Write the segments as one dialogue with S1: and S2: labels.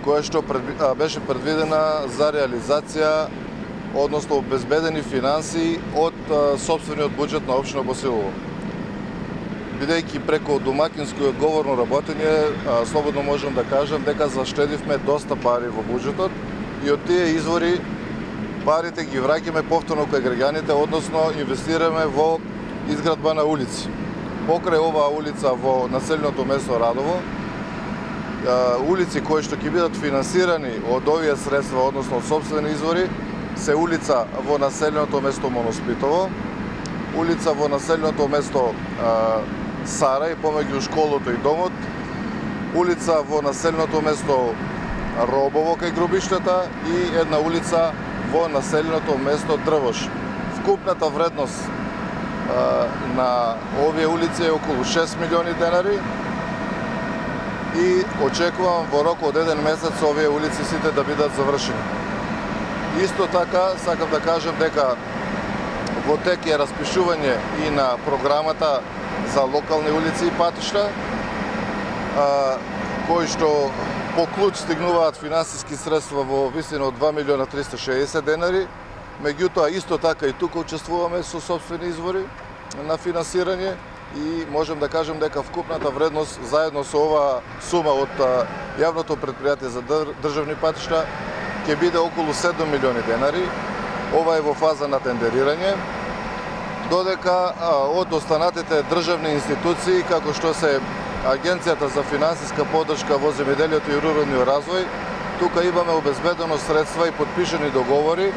S1: која што беше предвидена за реализација, односно обезбедени финанси од сопствениот буџет на општина Босилово. Бидејќи преку домакинско и одговорно работење, слободно можам да кажам дека заштедивме доста пари во буџетот и од тие извори парите ги враќаме повторно кај граѓаните, односно инвестираме во изградба на улици. Покрај оваа улица во населеното место Радово, улици кои што ќе бидат финансирани од овие средства, односно од сопствени извори, се улица во населеното место Моноспитово, улица во населеното место Сарај, помеѓу школото и домот, улица во населеното место Робово кај гробиштата и една улица во населеното место Дрвош. Вкупната вредност на овие улици е околу 6 милиони денари и очекувам во рок од 1 месец овие улици сите да бидат завршени. Исто така, сакам да кажам дека во тек е распишување и на програмата за локални улици и патишта, кои што по клуч стигнуваат финансиски средства во висина од 2 милиона 360 денари. Меѓутоа, исто така и тука учествуваме со сопствени извори на финансирање и можем да кажем дека вкупната вредност заедно со оваа сума од јавното претпријатие за државни патишта ќе биде околу 7 милиони денари. Ова е во фаза на тендерирање, додека од останатите државни институции, како што се Агенцијата за финансиска поддршка во земјоделието и руралниот развој, тука имаме обезбедено средства и подпишани договори,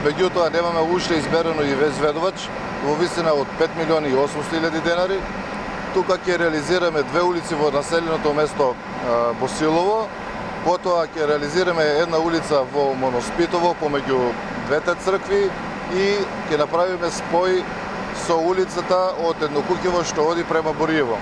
S1: меѓутоа немаме уште изберено и изведувач во висина од 5 милиони и 800 илјади денари. Тука ќе реализираме 2 улици во населеното место Босилово, потоа ќе реализираме една улица во Моноспитово помеѓу двете цркви и ќе направиме спој со улицата од едно куќево што оди према Бориево.